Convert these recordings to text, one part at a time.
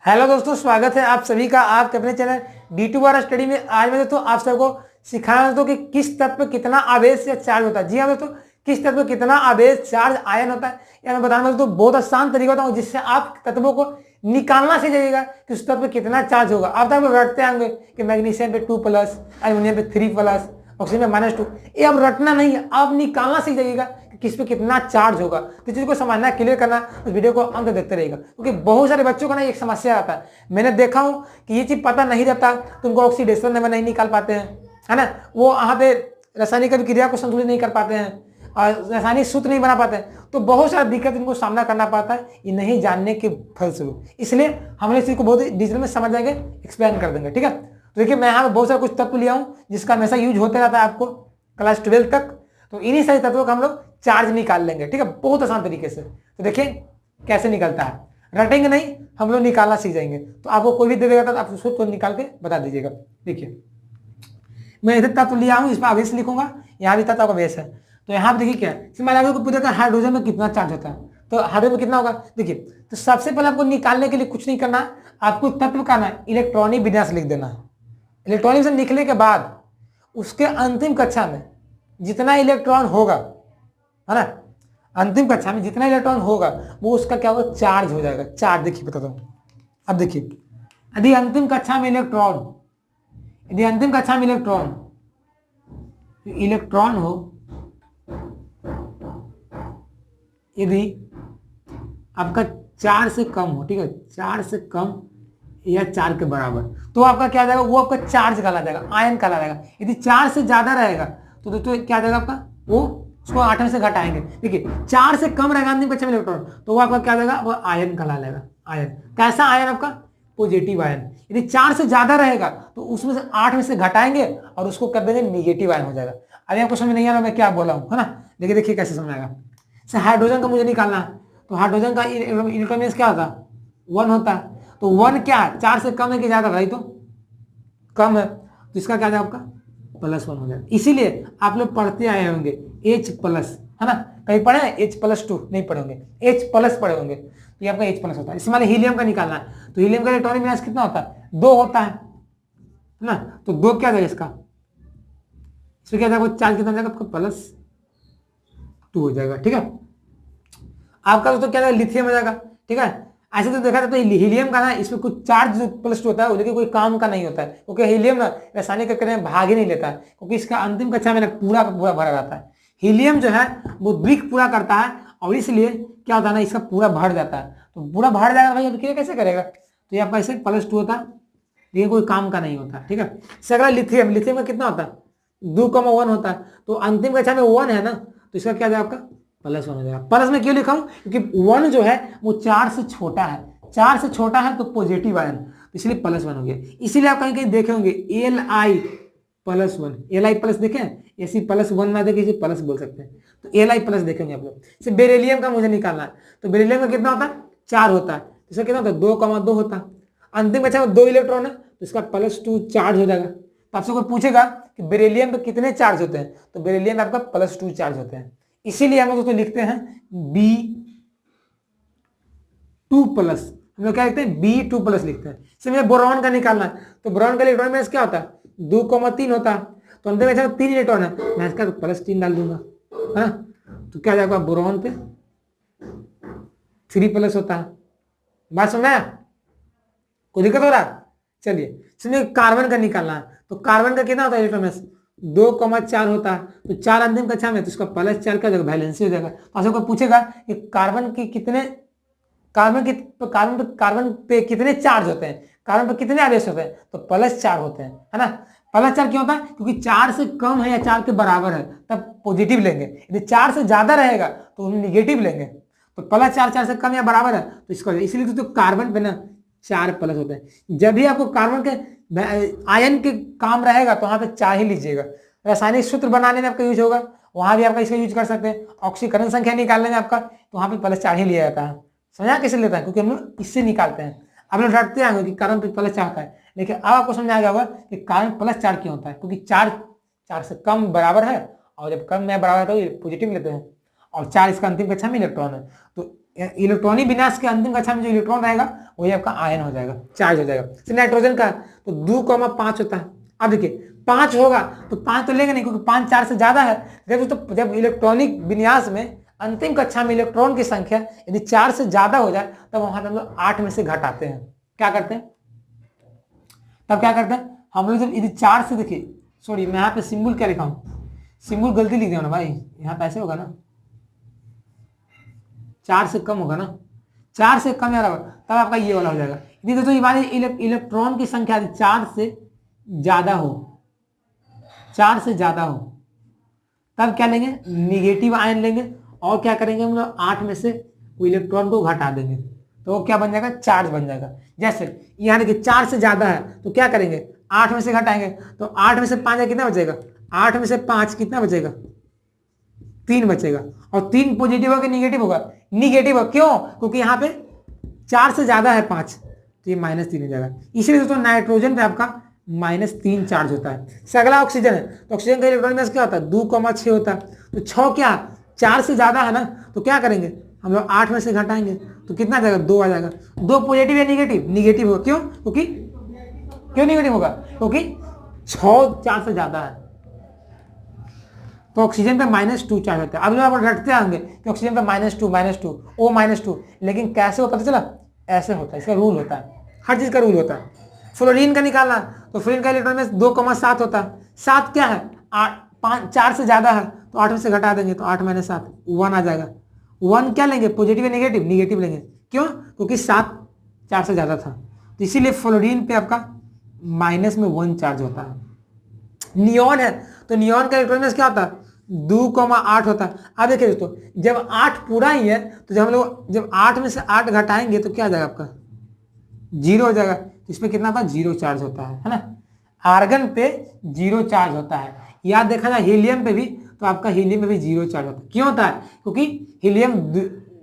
Hello दोस्तों, स्वागत है आप सभी का आपके अपने चैनल D2R स्टडी में। आज मैं दोस्तों आप सबको सिखाना दोस्तों कि किस तत्व पे कितना आवेश या चार्ज होता है। जी हाँ दोस्तों, किस तत्व पे कितना आवेश, चार्ज, आयन होता है। या मैं बताऊंगा दोस्तों बहुत आसान तरीका बताऊंगा जिससे आप तत्वों को निकालना सीख जाइएगा कि उस तत्व पे कितना चार्ज होगा। आप तक रटते होंगे कि मैग्नीशियम पे 2+, एल्यूमिनियम पे 3+, ऑक्सीजन में -2। ये अब रटना नहीं है, आप निकालना सीख जाइएगा कि किस पे कितना चार्ज होगा। तो चीज को समझना, क्लियर करना, उस वीडियो को अंत देखते रहेगा, क्योंकि बहुत सारे बच्चों का ना एक समस्या आता है। मैंने देखा हूं कि ये चीज पता नहीं रहता तो उनको ऑक्सीडेशन में नहीं निकाल पाते हैं, है ना। वो वहां पे रासायनिक अभिक्रिया को संतुलित नहीं कर पाते हैं और रासायनिक सूत्र नहीं बना पाते हैं। तो बहुत सारा दिक्कत इनको सामना करना पड़ता है ये नहीं जानने के फलस्वरूप। इसलिए हम इस चीज को बहुत डिटेल में समझ जाएंगे, एक्सप्लेन कर देंगे, ठीक है। तो देखिए, मैं यहाँ पे बहुत सारा कुछ तत्व लिया हूँ जिसका हमेशा यूज होते रहता है आपको क्लास 12 तक। तो इन्हीं सारे तत्वों का हम लोग चार्ज निकाल लेंगे, ठीक है, बहुत आसान तरीके से। तो देखिए कैसे निकलता है, रटेंगे नहीं, हम लोग निकालना सीख जाएंगे। तो आपको कोई भी दे देगा तो आप उसको तो निकाल के बता दीजिएगा। देखिए, मैं इधर तत्व लिया हूँ, इसमें आवेश लिखूंगा, यहाँ भी तत्व आवेश है। तो यहाँ पे देखिए क्या है, इसमें पूछेगा हाइड्रोजन में कितना चार्ज होता है। तो हाइड्रोजन में कितना होगा, देखिए। तो सबसे पहले आपको निकालने के लिए कुछ नहीं करना, आपको तत्व का ना इलेक्ट्रॉनिक विन्यास लिख देना। इलेक्ट्रॉनिक से लिखने के बाद उसके अंतिम कक्षा में जितना इलेक्ट्रॉन होगा, है ना, अंतिम कक्षा में जितना इलेक्ट्रॉन होगा वो उसका क्या होगा, चार्ज हो जाएगा। चार्ज देखिए बताता हूं। अब देखिए, यदि अंतिम कक्षा में इलेक्ट्रॉन हो, यदि आपका 4 से कम हो, ठीक है, 4 से कम या 4 के बराबर, तो आपका क्या जाएगा, वो आपका चार्ज कहला जाएगा, आयन कहला जाएगा। यदि 4 से ज्यादा रहेगा तो दोस्तों क्या जाएगा आपका, वो उसको 8 में से घटाएंगे। देखिए, 4 से कम रहेगा अंतिम कक्षा में इलेक्ट्रॉन तो वो आपका क्या जाएगा, वो आयन कहला जाएगा। आयन कैसा आयन, आपका पॉजिटिव आयन। यदि 4 से ज्यादा रहेगा तो उसमें से 8 में से घटाएंगे और उसको कर देंगे नेगेटिव आयन हो जाएगा। अभी आपको समझ नहीं आ रहा मैं क्या बोला हूं, है ना। देखिए कैसे समझ आएगा। हाइड्रोजन का मुझे निकालना है, तो हाइड्रोजन का इलेक्ट्रॉन क्या होता है, 1 होता है। तो 1 क्या है, 4 से कम है कि ज्यादा, भाई तो कम है, तो इसका क्या जाएगा आपका +1 हो जाएगा। इसीलिए आप लोग पढ़ते आए होंगे H+, है ना, कहीं पढ़े H+2 नहीं पढ़े होंगे, H+ पढ़े होंगे। तो ये आपका H+ होता है। इसमें हीलियम का निकालना है, तो हीलियम का इलेक्ट्रॉनिक विन्यास कितना होता है, 2 होता है ना। तो 2 क्या जाएगा इसका, इसमें क्या जाएगा, चार्ज कितना जाएगा आपका +2 हो जाएगा, ठीक है। आपका दोस्तों क्या जाएगा, लिथियम हो जाएगा, ठीक है। ऐसे तो देखा जाए तो हीलियम का ना इसमें कुछ चार्ज +2 होता है, लेकिन कोई काम का नहीं होता है, क्योंकि हीलियम ना रासायनिक प्रक्रिया में भाग ही नहीं लेता है, क्योंकि इसका अंतिम कक्षा में पूरा का पूरा भरा रहता है। हीलियम जो है वो द्विक पूरा करता है और इसलिए क्या होता है ना, इसका पूरा भर जाता है। तो पूरा भर जाएगा भाई, अभिक्रिया कैसे करेगा, तो ये आपका ऐसे +2 होता है, लेकिन कोई काम का नहीं होता, ठीक है। अगला लिथियम का कितना होता है, 2,1 होता है। तो अंतिम कक्षा में 1 है ना, तो इसका क्या जाएगा आपका +1 हो जाएगा। प्लस में क्यों लिखा हूं, क्योंकि 1 जो है वो 4 से छोटा है, 4 से छोटा है तो पॉजिटिव आयन, तो इसलिए +1 हो गया। इसीलिए आप कहीं कहीं देखे होंगे Li+1, Li+ देखें, Ac+1 ना देखे इसे प्लस बोल सकते हैं, तो Li+ देखेंगे आप लोग। जैसे बेरिलियम का मुझे निकालना है, तो बेरिलियम का कितना होता है, 4 होता है, इसका कितना होता है 2,2 होता है। अंतिम बचा 2 इलेक्ट्रॉन है तो इसका +2 चार्ज हो जाएगा। तो आपसे कोई पूछेगा कि बेरिलियम पे कितने चार्ज होते हैं, तो बेरिलियम में आपका +2 चार्ज होते हैं। इसीलिए हम लोग दोस्तों लिखते हैं B2+, हम लोग क्या लिखते हैं, B2+ लिखते हैं। जैसे मुझे बोरॉन का निकालना है, तो बोरॉन का इलेक्ट्रॉन में क्या होता है, 2,3 होता है। तो अंदर में 3 इलेक्ट्रॉन है, मैं इसका +3 डाल दूंगा, है ना। तो क्या जाएगा, बोरॉन पे 3+ होता है। बात समझा, कोई दिक्कत हो रहा है, चलिए। इसमें कार्बन का निकालना है, तो कार्बन का कितना होता है इलेक्ट्रॉन में, 2,4 होता है। तो 4 अंतिम कक्षा में, तो इसका +4 का जगह वैलेंसी हो जाएगा। तो आपको पूछेगा कि कार्बन पे कितने चार्ज होते हैं, कार्बन पे कितने आवेश होते हैं, तो +4 होते हैं, है ना। +4 क्यों होता है, क्योंकि 4 से कम है या 4 के बराबर है तब पॉजिटिव लेंगे, यदि 4 से ज्यादा रहेगा तो हम निगेटिव लेंगे। तो +4 4 से कम या बराबर है तो इसका, इसलिए तो कार्बन पे ना 4+ होते हैं। जब भी आपको कार्बन के आयन के काम रहेगा तो वहां पे 4 ही लीजिएगा। रासायनिक सूत्र बनाने में आपका यूज होगा, वहां भी आपका इसका यूज कर सकते हैं। ऑक्सीकरण संख्या निकालने में आपका, तो वहां पे +4 ही लिया जाता है। समझा कैसे लेता है, क्योंकि हम लोग इससे निकालते हैं। आप लोग रटते आएंगे कि कार्बन पे +4 होता है, लेकिन अब आपको समझ आ जाएगा कि कार्बन +4 क्यों होता है, क्योंकि 4 से कम बराबर है, और जब कम या बराबर है तो पॉजिटिव लेते हैं, और 4 इसका अंतिम कक्षा में इलेक्ट्रॉन है। तो इलेक्ट्रॉनिक विन्यास के अंतिम कक्षा में जो इलेक्ट्रॉन रहेगा वही आपका आयन हो जाएगा, चार्ज हो जाएगा। तो नाइट्रोजन का तो 2,5 होता है। अब देखिए 5 होगा तो 5 तो लेंगे नहीं, क्योंकि 5 4 से ज्यादा है। जब इलेक्ट्रॉनिक विन्यास में अंतिम कक्षा में इलेक्ट्रॉन की संख्या यदि 4 से ज्यादा हो जाए तब वहां हम लोग 8 में से घटाते हैं। क्या करते हैं तब क्या करते हैं हम लोग, जब यदि 4 से, देखिए सॉरी मैं यहाँ पे सिंबल क्या लिखा हूं, सिंबल गलती लिख दिया ना भाई, यहाँ पे ऐसे होगा ना, 4 से कम होगा ना, 4 से कम या बराबर, तब आपका ये वाला हो जाएगा। यदि दोस्तों ये बात इलेक्ट्रॉन की संख्या 4 से ज्यादा हो, 4 से ज्यादा हो, तब क्या लेंगे, निगेटिव आयन लेंगे और क्या करेंगे हम लोग 8 में से वो इलेक्ट्रॉन को घटा देंगे, तो वो क्या बन जाएगा, चार्ज बन जाएगा। जैसे यहाँ देखिए 4 से ज्यादा है तो क्या करेंगे, 8 में से घटाएंगे तो 8 में से 5 कितना बचेगा, 8 में से 5 कितना बचेगा, 3 बचेगा। और 3 पॉजिटिव होगा कि निगेटिव होगा, निगेटिव होगा। क्यों, क्योंकि यहाँ पे 4 से ज्यादा है 5, तो ये -3 हो जाएगा। इसलिए दोस्तों नाइट्रोजन पे आपका -3 चार्ज होता है। अगला ऑक्सीजन है, तो ऑक्सीजन का इलेक्ट्रॉन मास क्या होता है, 2,6 होता है। तो 6 क्या 4 से ज्यादा है ना, तो क्या करेंगे हम लोग 8 में से घटाएंगे तो कितना आ जाएगा, 2 आ जाएगा। 2 पॉजिटिव या निगेटिव, निगेटिव होगा। क्यों, क्योंकि क्यों निगेटिव होगा, क्योंकि 6 4 से ज्यादा है। तो ऑक्सीजन पे -2 चार्ज होता है। अब आप रटते आएंगे कि ऑक्सीजन पे -2 O -2, लेकिन कैसे होता, पता चला, ऐसे होता है, इसका रूल होता है, हर चीज का रूल होता है। फ्लोरीन का निकालना, तो फ्लोरीन का इलेक्ट्रॉन में 2,7 होता है। 7 क्या है, 4 से ज्यादा है तो 8 में से घटा देंगे तो 8 - 7 1 आ जाएगा। 1 क्या लेंगे, पॉजिटिव या निगेटिव, निगेटिव लेंगे। क्यों, क्योंकि 7 4 से ज्यादा था, तो इसीलिए फ्लोरीन पे आपका -1 चार्ज होता है। नियॉन है, तो नियॉन का इलेक्ट्रॉन मास क्या होता है, 2,8 होता है। अब देखिए दोस्तों, जब 8 पूरा ही है तो जब 8 में से 8 घटाएंगे तो क्या आ जाएगा आपका, 0 हो जाएगा। तो इसमें कितना था, 0 चार्ज होता है ना। आर्गन पे 0 चार्ज होता है। याद देखा जाए हीलियम पे भी, तो आपका हीलियम में भी 0 चार्ज होता है। क्यों होता है, क्योंकि हीलियम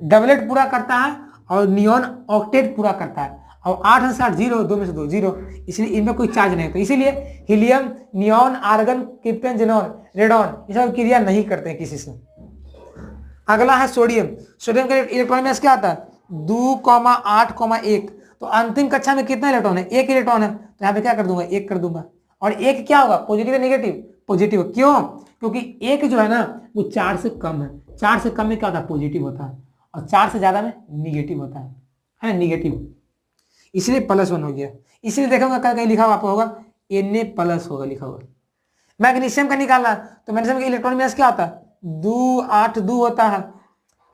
डबलेट पूरा करता है और नियॉन ऑक्टेट पूरा करता है। और 8 में से 8 0, 2 में से 2 0, इसलिए इनमें कोई चार्ज नहीं होता। इसीलिए helium, neon, argon, krypton, xenon, radon ये सब क्रिया नहीं करते हैं किसी से। अगला है सोडियम। सोडियम का इलेक्ट्रॉन मास क्या आता है, 2,8,1। तो अंतिम कक्षा में कितना इलेक्ट्रॉन है, 1 इलेक्ट्रॉन है। तो यहाँ पे क्या कर दूंगा, 1 कर दूंगा। और 1 क्या होगा, पॉजिटिव या निगेटिव, पॉजिटिव। क्यों, क्योंकि 1 जो है ना वो 4 से कम है। 4 से कम में क्या होता है, पॉजिटिव होता है, और 4 से ज्यादा में निगेटिव होता है ना, निगेटिव। इसलिए +1 हो गया। इसलिए देखोगे कहीं लिखा हुआ आपको होगा Na+ होगा लिखा हुआ। मैग्नीशियम का निकालना, तो मैग्नीशियम का इलेक्ट्रॉन मास क्या होता है, 2,8,2 होता है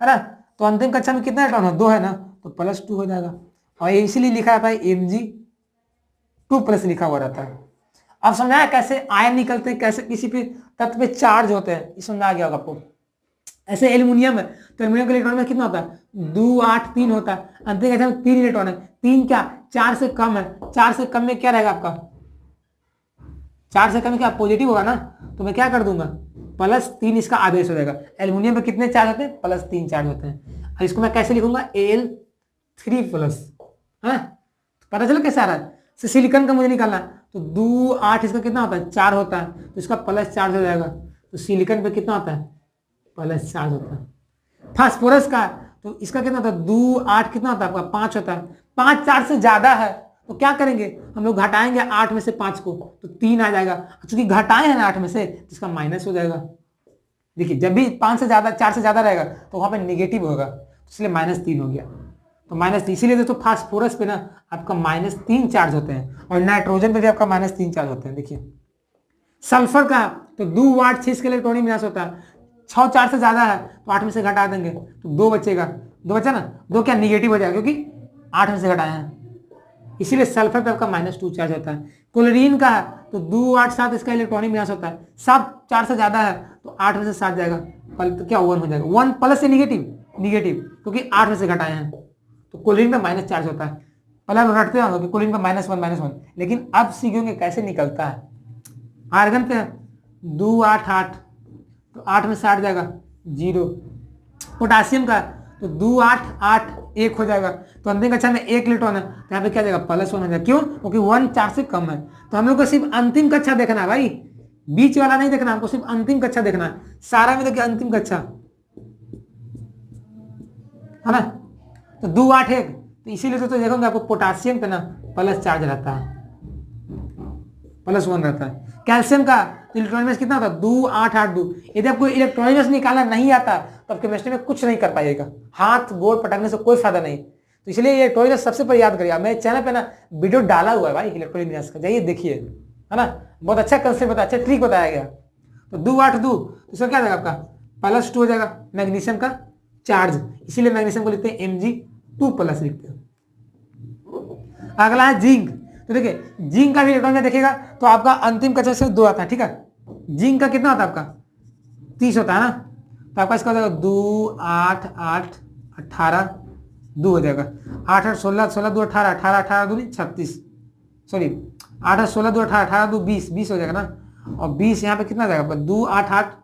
ना। तो अंतिम कक्षा में कितना इलेक्ट्रॉन है, 2 है ना, तो +2 हो जाएगा। और इसीलिए लिखा रहता है Mg2+ लिखा हुआ रहता है। अब समझाया कैसे आयन निकलते हैं, कैसे किसी पे तत्व पे चार्ज होते हैं, ये समझ आ गया होगा आपको। ऐसे एल्युमिनियम है, तो एल्युमिनियम का इलेक्ट्रॉन में कितना होता है, 2,8,3 होता है। अंतिम कक्षा में 3 इलेक्ट्रॉन है। 3 क्या 4 से कम है। 4 से कम में क्या रहेगा आपका, 4 से कम में क्या पॉजिटिव होगा ना, तो मैं क्या कर दूंगा, +3 इसका आदेश हो जाएगा। एल्युमिनियम पे कितने चार्ज होते हैं, +3 चार्ज होते हैं। और इसको मैं कैसे लिखूंगा, Al3+, है पता चला कैसे आ रहा है। सिलिकॉन का मुझे निकालना है, तो 2,8 इसका कितना होता है, 4 होता है, तो इसका +4 हो जाएगा। तो सिलिकॉन पे कितना होता है, +4 होता है। फास्फोरस का, तो इसका कितना होता है, 2,8 कितना होता है आपका, 5 होता है। 5 4 से ज्यादा है तो क्या करेंगे हम लोग, घटाएंगे 8 में से 5 को, तो 3 आ जाएगा। चूंकि घटाए हैं ना 8 में से, तो इसका माइनस हो जाएगा। देखिए जब भी 5 से ज्यादा 4 से ज्यादा रहेगा तो वहां पे नेगेटिव होगा, इसलिए -3 हो गया। तो -3, इसीलिए दोस्तों फास्फोरस पे ना आपका -3 चार्ज होते हैं, और नाइट्रोजन पे भी आपका -3 चार्ज होते हैं। देखिए सल्फर का, तो 2 वाट 6 के इलेक्ट्रॉनिक विन्यास होता है। 6 4 से ज्यादा है तो 8 में से घटा देंगे तो 2 बचेगा। 2 बचा ना, 2 क्या निगेटिव हो जाएगा, क्योंकि 8 में से घटाए हैं, इसीलिए सल्फर पे आपका -2 चार्ज होता है। क्लोरीन का है, तो 2 8 7 इसका इलेक्ट्रॉनिक विन्यास होता है। 7 4 से ज्यादा है तो 8 में से 7 जाएगा, तो क्या 1 हो जाएगा। 1 प्लस से निगेटिव, क्योंकि 8 में से घटाए हैं, तो क्लोरीन पे माइनस चार्ज होता है। पहले हम रटते होंगे कि क्लोरीन पे -1, लेकिन अब सीखेंगे कैसे निकलता है। आर्गन पे 2 8 8, तो 8 में से 8 जाएगा 0। पोटासियम का, तो 2 8 8 1 हो जाएगा। तो अंतिम कक्षा में 1 इलेक्ट्रॉन है, तो यहाँ पे क्या जाएगा, +1 हो जाएगा। क्यों, क्योंकि 1 4 से कम है। तो हम लोग को सिर्फ अंतिम कक्षा देखना है भाई, बीच वाला नहीं देखना, हमको सिर्फ अंतिम कक्षा देखना है। सारा में देखिए अंतिम कक्षा है ना, तो 2 8 1, तो इसीलिए तो देखोगे आपको पोटासियम पे ना प्लस चार्ज रहता है, +1 रहता है। कैल्शियम का इलेक्ट्रॉनिक कितना होता है 2 8 8 2। यदि आपको इलेक्ट्रॉनिक निकालना नहीं आता तो आप केमिस्ट्री में कुछ नहीं कर पाइएगा, हाथ गोड़ पटकने से कोई फायदा नहीं। तो इसलिए इलेक्ट्रॉनिक सबसे पहले याद करिए। मेरे चैनल पे ना वीडियो डाला हुआ है भाई इलेक्ट्रॉनिक का, जाइए देखिए, है ना, बहुत अच्छा कंसेप्ट बताया, अच्छा ट्रिक बताया गया। तो 2 8 2, तो इसका क्या जाएगा आपका +2 हो जाएगा मैग्नीशियम का चार्ज, इसीलिए मैग्नीशियम को लिखते हैं Mg2+ लिखते हैं। अगला है जिंक। तो देखिए जिंक का भी इलेक्ट्रॉन में देखिएगा तो आपका अंतिम कक्षा से 2 आता है, ठीक है। जिंक का कितना होता है आपका 30 होता है ना, तो आपका इसका हो जाएगा 2 8 8 18 2 हो जाएगा, 8 8 16 16 2 18 18 18 2 36, सॉरी 8 8 16 2 18 18 2 20 20 हो जाएगा ना, और 20 यहाँ पे कितना जाएगा 2 8 8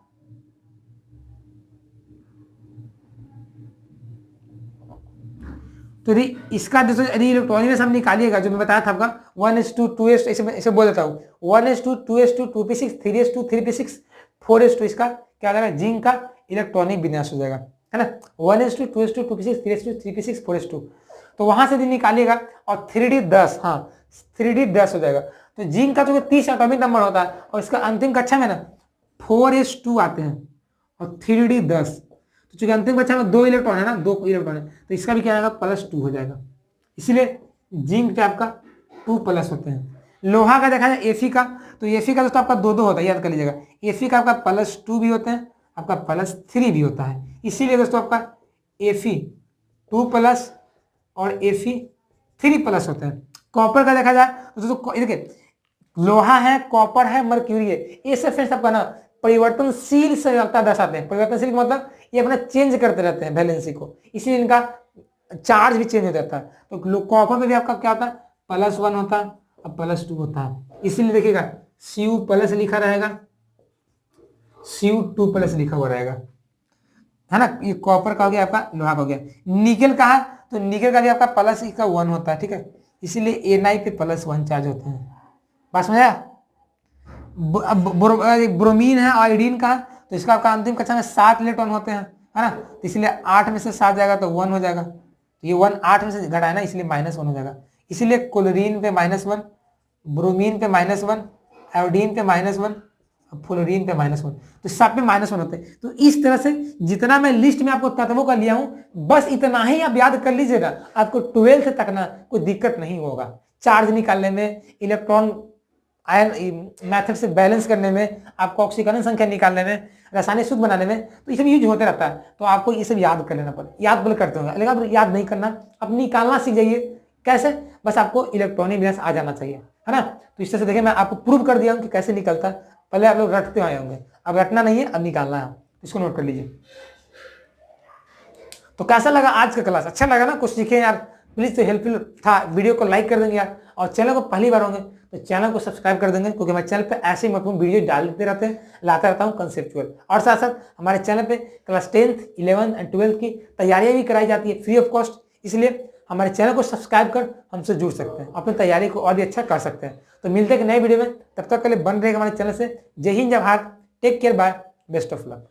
तो यदि इसका यदि इलेक्ट्रॉनिक हम निकालिएगा जो मैं बताया था आपका 1s2 2s, ऐसे बोल देता हूँ 1s2 2s2 2p6 3s2 3p6 4s2, इसका क्या हो जाएगा जिंक का इलेक्ट्रॉनिक विन्यास हो जाएगा, है ना, 1s2 2s2 2p6 3s2 3p6 4s2। तो वहां से यदि निकालिएगा और 3d10, हाँ 3d10 हो जाएगा। तो जिंक का जो 30 एटॉमिक नंबर होता है और इसका अंतिम कक्षा में ना 4s2 आते हैं और 3d10, तो चूंकि अंतिम कक्षा में 2 इलेक्ट्रॉन है ना, 2 इलेक्ट्रॉन है, तो इसका भी क्या आएगा +2 हो जाएगा, इसीलिए जिंक पे आपका 2+ होते हैं। लोहा का देखा जाए Fe का, तो Fe का दोस्तों आपका 2 होता है, याद कर लीजिएगा। Fe का आपका +2 भी होते हैं, आपका +3 भी होता है, इसीलिए दोस्तों आपका Fe2+ और Fe3+ होते हैं। कॉपर का देखा जाए तो दोस्तों देखिए लोहा है, कॉपर है, मर्क्यूरी है, ये सब फ्रेंड्स आपका ना परिवर्तनशील संयोजकता दर्शाते हैं। परिवर्तनशील का मतलब ये अपना चेंज करते रहते हैं वैलेंसी को, इसलिए इनका चार्ज भी चेंज हो जाता है। तो कॉपर में भी आपका क्या होता है +1 होता है और +2 होता है, इसीलिए देखिएगा Cu+ लिखा रहेगा, Cu2+ लिखा हुआ रहेगा, है ना। ये कॉपर का हो गया, आपका लोहा का हो गया। निकेल का है तो निकेल का भी आपका +1 होता है, ठीक है, इसीलिए Na पे +1 चार्ज होते हैं। बात समझा। ब्रोमीन है आयोडीन का, तो इसका आपका अंतिम कक्षा में 7 इलेक्ट्रॉन होते हैं, है ना, तो इसलिए 8 में से 7 जाएगा तो 1 हो जाएगा, तो ये 1 8 में से घटाए ना, इसलिए -1 हो जाएगा, इसीलिए क्लोरीन पे -1, ब्रोमीन पे -1, आयोडीन पे -1, फ्लोरीन पे -1, तो सब पे -1 होते हैं। तो इस तरह से जितना मैं लिस्ट में आपको तत्वों का लिया हूं बस इतना ही आप याद कर लीजिएगा, आपको 12th तक ना कोई दिक्कत नहीं होगा। चार्ज निकालने में, इलेक्ट्रॉन आयन मैथड से बैलेंस करने में, आपको ऑक्सीकरण संख्या निकालने में, रासायनिक शुद्ध बनाने में, तो ये सब यूज होते रहता है। तो आपको ये सब याद कर लेना पड़े, याद बोल करते होंगे, लेकिन आप याद नहीं करना, अब निकालना सीख जाइए। कैसे, बस आपको इलेक्ट्रॉनिक विन्यास आ जाना चाहिए, है ना। तो इस तरह से देखिए मैं आपको प्रूव कर दिया हूँ कि कैसे निकलता है। पहले आप लोग रटते आए होंगे, अब रटना नहीं है, अब निकालना है, इसको नोट कर लीजिए। तो कैसा लगा आज का क्लास, अच्छा लगा ना, कुछ सीखे यार, प्लीज तो हेल्पफुल था, वीडियो को लाइक कर देंगे यार, और चैनल को पहली बार होंगे तो चैनल को सब्सक्राइब कर देंगे, क्योंकि हमारे चैनल पे ऐसे ही महत्वपूर्ण वीडियो डालते रहते हैं, लाता रहता हूँ कंसेप्चुअल। और साथ साथ हमारे चैनल पे class 10th 11th and 12th की तैयारियां भी कराई जाती है फ्री ऑफ कॉस्ट, इसलिए हमारे चैनल को सब्सक्राइब कर हमसे जुड़ सकते हैं, अपनी तैयारी को और भी अच्छा कर सकते हैं। तो मिलते हैं एक नए वीडियो में, तब तक के लिए बन रहेगा हमारे चैनल से। जय हिंद, जय Bharat, take care, bye, best of luck.